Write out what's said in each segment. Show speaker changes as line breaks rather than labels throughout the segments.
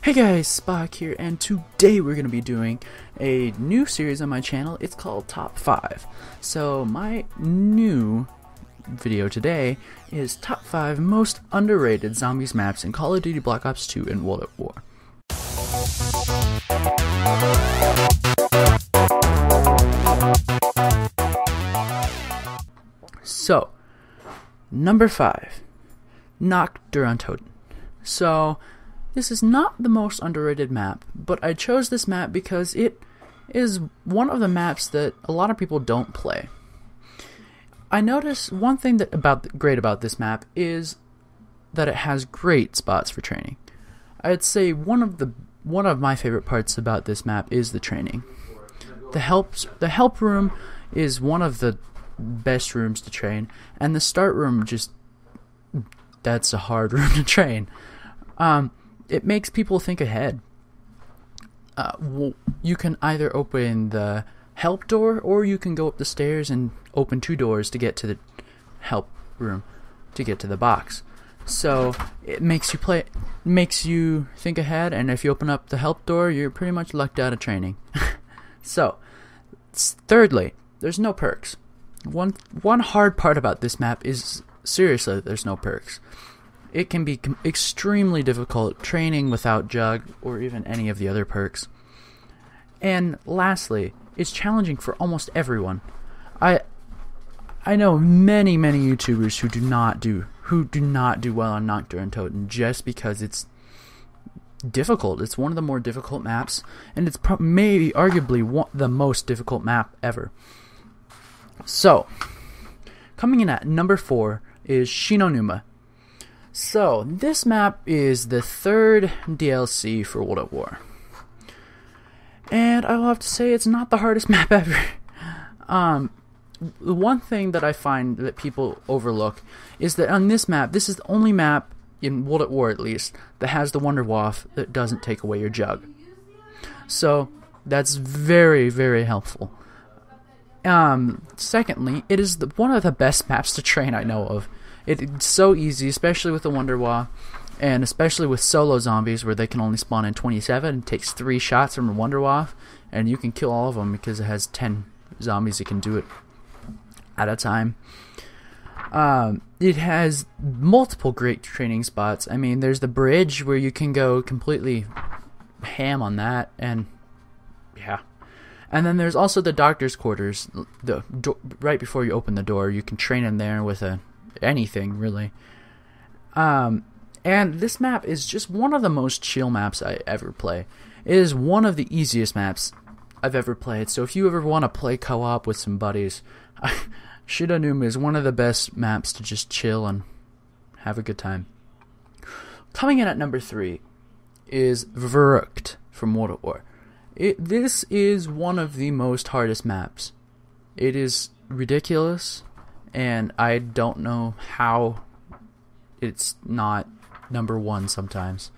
Hey guys, Spock here, and today we're going to be doing a new series on my channel. It's called Top 5. So my new video today is Top 5 Most Underrated Zombies Maps in Call of Duty Black Ops 2 and World at War. So, number 5, Nacht der Welten. So, this is not the most underrated map, but I chose this map because it is one of the maps that a lot of people don't play. I notice one thing great about this map is that it has great spots for training. I'd say one of my favorite parts about this map is the training. The help room is one of the best rooms to train, and the start room that's a hard room to train. It makes people think ahead. You can either open the help door, or you can go up the stairs and open 2 doors to get to the help room, to get to the box. So it makes you think ahead, and if you open up the help door, you're pretty much lucked out of training. So, thirdly, there's no perks. One hard part about this map is, seriously, there's no perks. It can be extremely difficult training without Jug or even any of the other perks. And lastly, it's challenging for almost everyone. I know many YouTubers who do not do well on Nacht der Welten just because it's difficult. It's one of the more difficult maps, and it's maybe arguably the most difficult map ever. So, coming in at number 4 is Shi No Numa. So, this map is the 3rd DLC for World at War. And I will have to say it's not the hardest map ever. The one thing that I find that people overlook is that on this map, this is the only map, in World at War at least, that has the Wonder Waff that doesn't take away your Jug. So, that's very helpful. Secondly, it is one of the best maps to train I know of. It's so easy, especially with the Wonder Waff, and especially with solo zombies where they can only spawn in 27. It takes 3 shots from a Wonder Waff, and you can kill all of them because it has 10 zombies that can do it at a time. It has multiple great training spots. I mean, there's the bridge where you can go completely ham on that, and yeah. And then there's also the doctor's quarters. Right before you open the door, you can train in there with anything really. And this map is just one of the most chill maps I ever play. It is one of the easiest maps I've ever played. So if you ever want to play co-op with some buddies, Shi No Numa is one of the best maps to just chill and have a good time. Coming in at number 3 is Verrückt from World at War. This is one of the most hardest maps. It is ridiculous, and I don't know how it's not number 1 sometimes.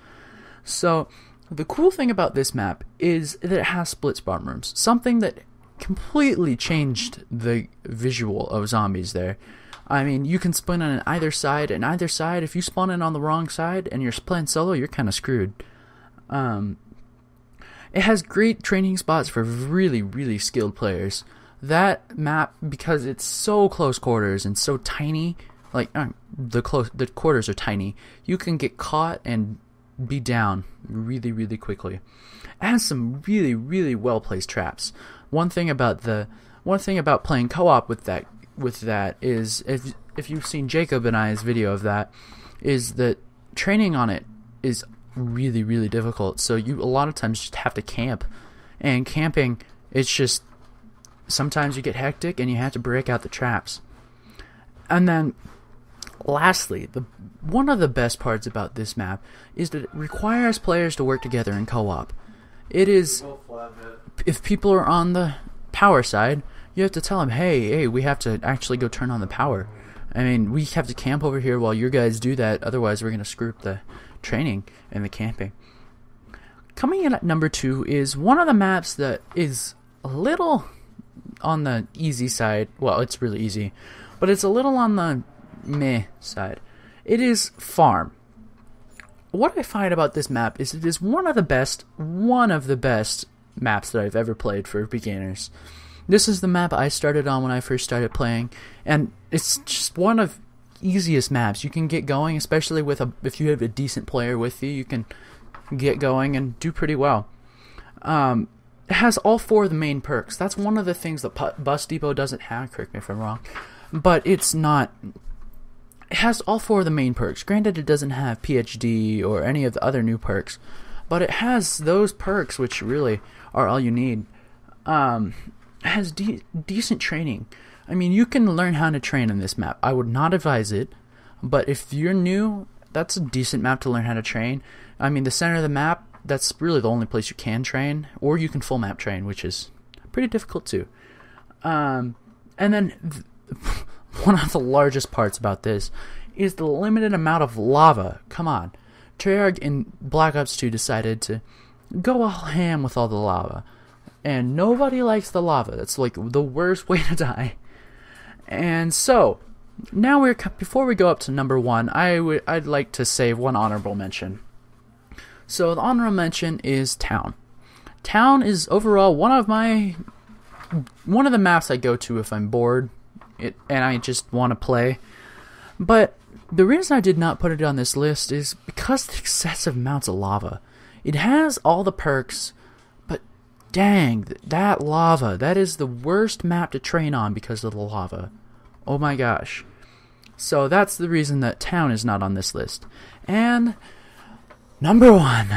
So, the cool thing about this map is that it has split spawn rooms. Something that completely changed the visual of zombies there. I mean, you can spawn on either side, and either side, if you spawn in on the wrong side and you're playing solo, you're kind of screwed. It has great training spots for really skilled players. That map, because it's so close quarters and so tiny, like the quarters are tiny, you can get caught and be down really quickly. It has some really well placed traps. One thing about playing co-op with that is, if you've seen Jacob and I's video of that, is that training on it is really difficult. So you a lot of times just have to camp, and camping, it's just sometimes you get hectic and you have to break out the traps. And then lastly, one of the best parts about this map is that it requires players to work together in co-op. It is, if people are on the power side, you have to tell them, hey, we have to actually go turn on the power. I mean, we have to camp over here while you guys do that, otherwise we're going to screw up the training and the camping. Coming in at number 2 is one of the maps that is a little on the easy side. Well, it's really easy, but it's a little on the meh side. It is Farm. what I find about this map is it is one of the best maps that I've ever played for beginners. This is the map I started on when I first started playing, and it's just one of easiest maps. You can get going, especially with if you have a decent player with you, you can get going and do pretty well. It has all 4 of the main perks. That's one of the things that Bus Depot doesn't have, correct me if I'm wrong, but it's not... It has all 4 of the main perks. Granted, it doesn't have PhD or any of the other new perks, but it has those perks which really are all you need. It has decent training. I mean, you can learn how to train in this map. I would not advise it, but if you're new, that's a decent map to learn how to train. I mean, the center of the map, that's really the only place you can train, or you can full map train, which is pretty difficult too. And then one of the largest parts about this is the limited amount of lava. Come on. Treyarch in Black Ops 2 decided to go all ham with all the lava. And nobody likes the lava. That's like the worst way to die. And so, now before we go up to number 1, I'd like to save one honorable mention. So the honorable mention is Town. Town is overall one of the maps I go to if I'm bored and I just want to play. But the reason I did not put it on this list is because of the excessive amounts of lava. It has all the perks, but dang, that lava, that is the worst map to train on because of the lava. Oh my gosh. So that's the reason that Town is not on this list. And number 1.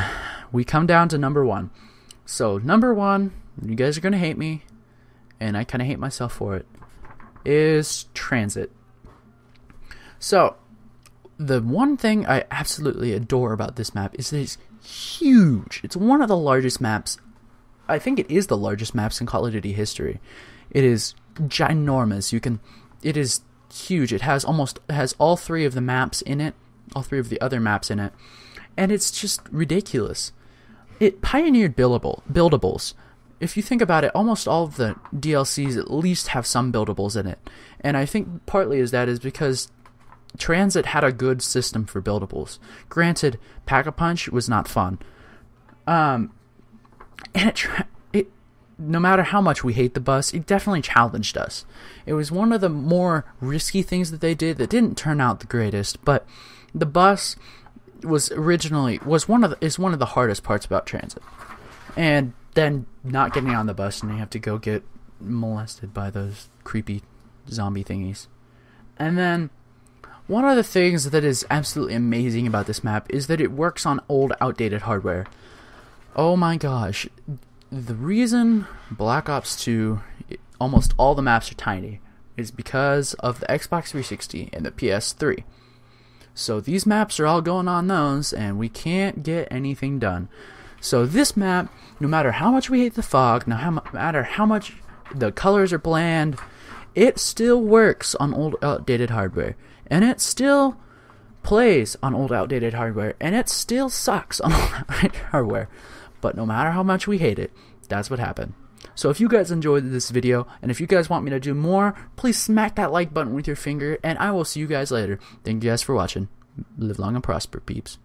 We come down to number 1. So number 1, you guys are going to hate me, and I kind of hate myself for it, is Transit. So, the one thing I absolutely adore about this map is that it's huge. It's one of the largest maps. I think it is the largest maps in Call of Duty history. It is ginormous. It is huge. It has all 3 of the maps in it, all 3 of the other maps in it, and it's just ridiculous. It pioneered buildables. If you think about it, almost all of the DLCs at least have some buildables in it, and I think partly that is because Transit had a good system for buildables. Granted, Pack-a-Punch was not fun. And it no matter how much we hate the bus, it definitely challenged us. It was one of the more risky things that they did that didn't turn out the greatest, but the bus is one of the hardest parts about Transit. And then not getting on the bus and you have to go get molested by those creepy zombie thingies. And then one of the things that is absolutely amazing about this map is that it works on old, outdated hardware. Oh my gosh. The reason Black Ops 2, almost all the maps are tiny, is because of the Xbox 360 and the PS3. So these maps are all going on those, and we can't get anything done. So this map, no matter how much we hate the fog, no matter how much the colors are bland, it still works on old, outdated hardware. And it still plays on old, outdated hardware. And it still sucks on old, outdated hardware. But no matter how much we hate it, that's what happened. So if you guys enjoyed this video, and if you guys want me to do more, please smack that like button with your finger, and I will see you guys later. Thank you guys for watching. Live long and prosper, peeps.